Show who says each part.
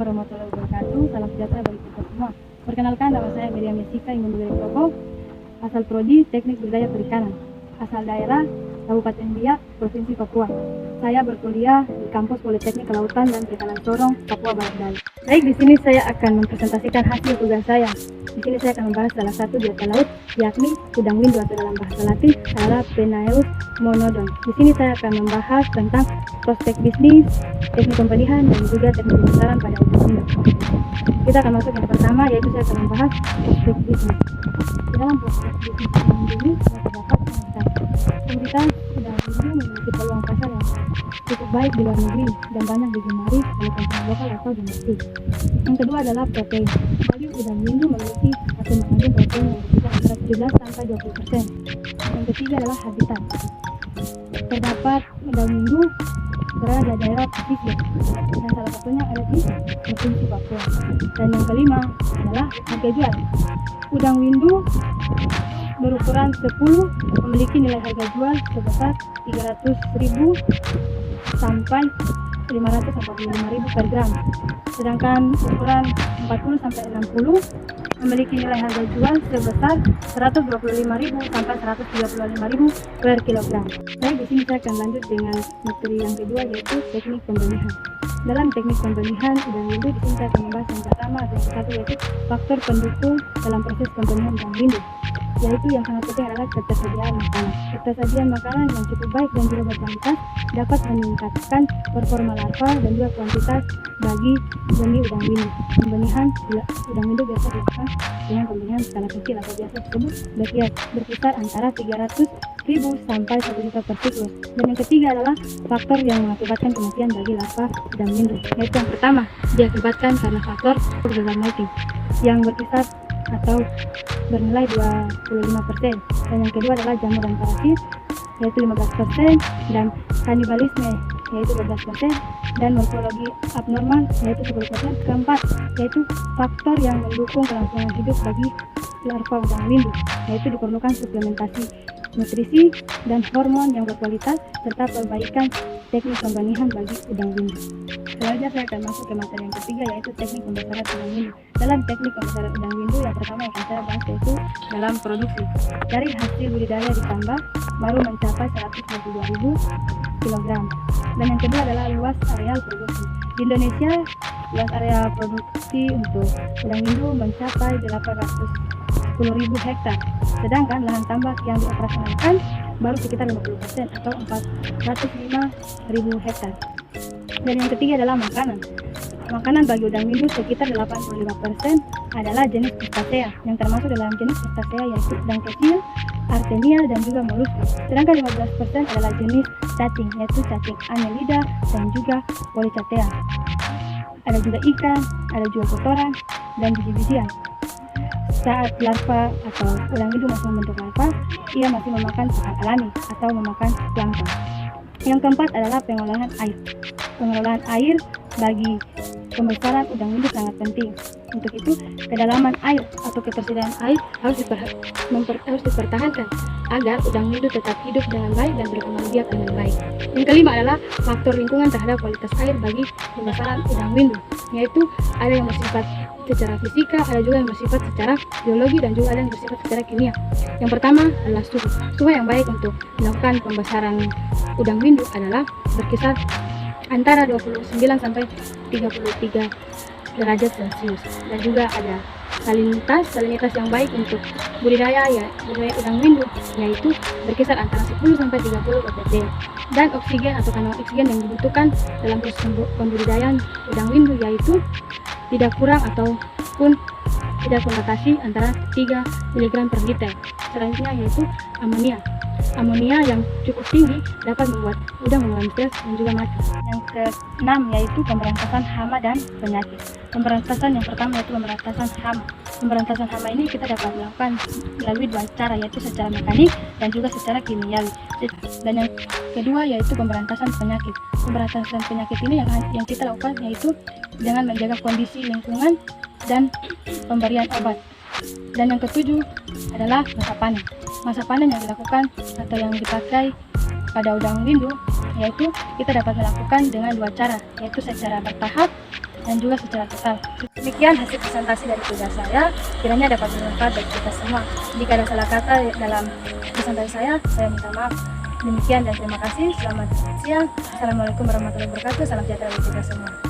Speaker 1: warahmatullahi wabarakatuh. Salam sejahtera bagi kita semua. Perkenalkan, nama saya Miriam Jessica Ingin Progo, asal Prodi Teknik Budidaya Perikanan, asal daerah Kabupaten Biak, Provinsi Papua. Saya berkuliah di kampus Politeknik Kelautan dan Perikanan Sorong, Papua Barat Daya. Baik, di sini saya akan mempresentasikan hasil tugas saya. Di sini saya akan membahas salah satu biota laut, yakni udang windu atau dalam bahasa Latin adalah Penaeus monodon. Di sini saya akan membahas tentang prospek bisnis, teknik pembenihan, dan juga teknik pemasaran pada udang windu. Kita akan masuk yang pertama, yaitu saya akan membahas prospek bisnis. Di dalam prospek bisnis udang windu ini terdapat komoditas udang windu memiliki peluang pasar yang cukup baik di luar negeri dan banyak digemari oleh konsumen lokal atau domestik. Yang kedua adalah protein. Value udang windu memiliki atau mengandung protein yang berkisar antara 17-20%. Yang ketiga adalah habitat. Terdapat udang windu berada di daerah pesisir dan salah satunya ada di Provinsi Papua. Dan yang kelima adalah harga jual. Udang windu berukuran 10 memiliki nilai harga jual sebesar 300.000 sampai 545.000 per gram. Sedangkan ukuran 40 sampai 60 memiliki nilai harga jual sebesar 125.000 sampai 135.000 per kilogram. Baik, di sini saya akan lanjut dengan materi yang kedua, yaitu teknik pembenihan. Dalam teknik pembenihan udang windu, di sini saya akan membahas yang pertama atau yang satu, yaitu faktor pendukung dalam proses pembenihan udang windu, yaitu yang sangat penting adalah ketersediaan makanan. Ketersediaan makanan yang cukup baik dan juga berkualitas dapat meningkatkan performa larva dan juga kuantitas bagi benih udang windu. Pembenihan udang windu biasa dilakukan dengan pembenihan skala kecil atau biasa disebut berkisar antara 300.000 sampai 1 juta per siklus. Dan yang ketiga adalah faktor yang mengakibatkan kematian bagi larva udang windu, yaitu yang pertama diakibatkan karena faktor gagal molting yang berkisar atau bernilai 25%, dan yang kedua adalah jamur dan parasit yaitu 15%, dan kanibalisme yaitu 12%, dan morfologi abnormal yaitu 10%. Keempat yaitu faktor yang mendukung kelangsungan hidup bagi larva udang windu, yaitu diperlukan suplementasi nutrisi dan hormon yang berkualitas serta perbaikan teknik pembenihan bagi udang windu. Selanjutnya saya akan masuk ke materi yang ketiga, yaitu teknik pembesaran udang windu. Dalam teknik pembesaran udang windu, yang pertama yang akan saya bahas yaitu dalam produksi. Dari hasil budidaya ditambah baru mencapai 152.000 kg. Dan yang kedua adalah luas areal produksi. Di Indonesia, luas area produksi untuk udang windu mencapai 810.000 hektar. Sedangkan lahan tambak yang dioperasionalkan baru sekitar 50% atau 405.000 hektar. Dan yang ketiga adalah makanan. Makanan bagi udang windu sekitar 85% adalah jenis Crustacea, yang termasuk dalam jenis Crustacea yaitu udang kecil, Artemia, dan juga Molluscus. Sedangkan 15% adalah jenis cacing, yaitu cacing Annelida dan juga Polychaeta. Ada juga ikan, ada juga kotoran, dan biji-bijian. Saat larva atau udang windu masih membentuk larva, ia masih memakan pakan alami atau memakan plankton. Yang keempat adalah pengolahan air. Pengolahan air bagi pembesaran udang windu sangat penting. Untuk itu, kedalaman air atau ketersediaan air harus dipertahankan agar udang windu tetap hidup dengan baik dan berkembang biak dengan baik. Yang kelima adalah faktor lingkungan terhadap kualitas air bagi pembesaran udang windu, yaitu ada yang bersifat secara fisika, ada juga yang bersifat secara biologi, dan juga ada yang bersifat secara kimia. Yang pertama adalah suhu. Suhu yang baik untuk melakukan pembesaran udang windu adalah berkisar antara 29 sampai 33 derajat Celcius. Dan juga ada salinitas yang baik untuk budidaya udang windu, yaitu berkisar antara 10 sampai 30 ppd. Dan oksigen atau kandungan oksigen yang dibutuhkan dalam proses pembudidayaan udang windu yaitu tidak kurang ataupun tidak membatasi antara 3 mg per liter. Selanjutnya yaitu amonia. Amonia yang cukup tinggi dapat membuat udang mengalami stres dan juga mati. Yang keenam yaitu pemberantasan hama dan penyakit. Pemberantasan yang pertama yaitu pemberantasan hama. Pemberantasan hama ini kita dapat melakukan melalui dua cara, yaitu secara mekanik dan juga secara kimiawi. Dan yang kedua yaitu pemberantasan penyakit. Pemberantasan penyakit ini yang kita lakukan yaitu dengan menjaga kondisi lingkungan dan pemberian obat. Dan yang ketujuh adalah masa panen. Masa panen yang dilakukan atau yang dipakai pada udang windu yaitu kita dapat melakukan dengan dua cara, yaitu secara bertahap dan juga secara total. Demikian hasil presentasi dari tugas saya, kiranya dapat bermanfaat bagi kita semua. Jika ada salah kata dalam presentasi saya minta maaf. Demikian dan terima kasih. Selamat siang. Assalamualaikum warahmatullahi wabarakatuh. Salam sejahtera bagi kita semua.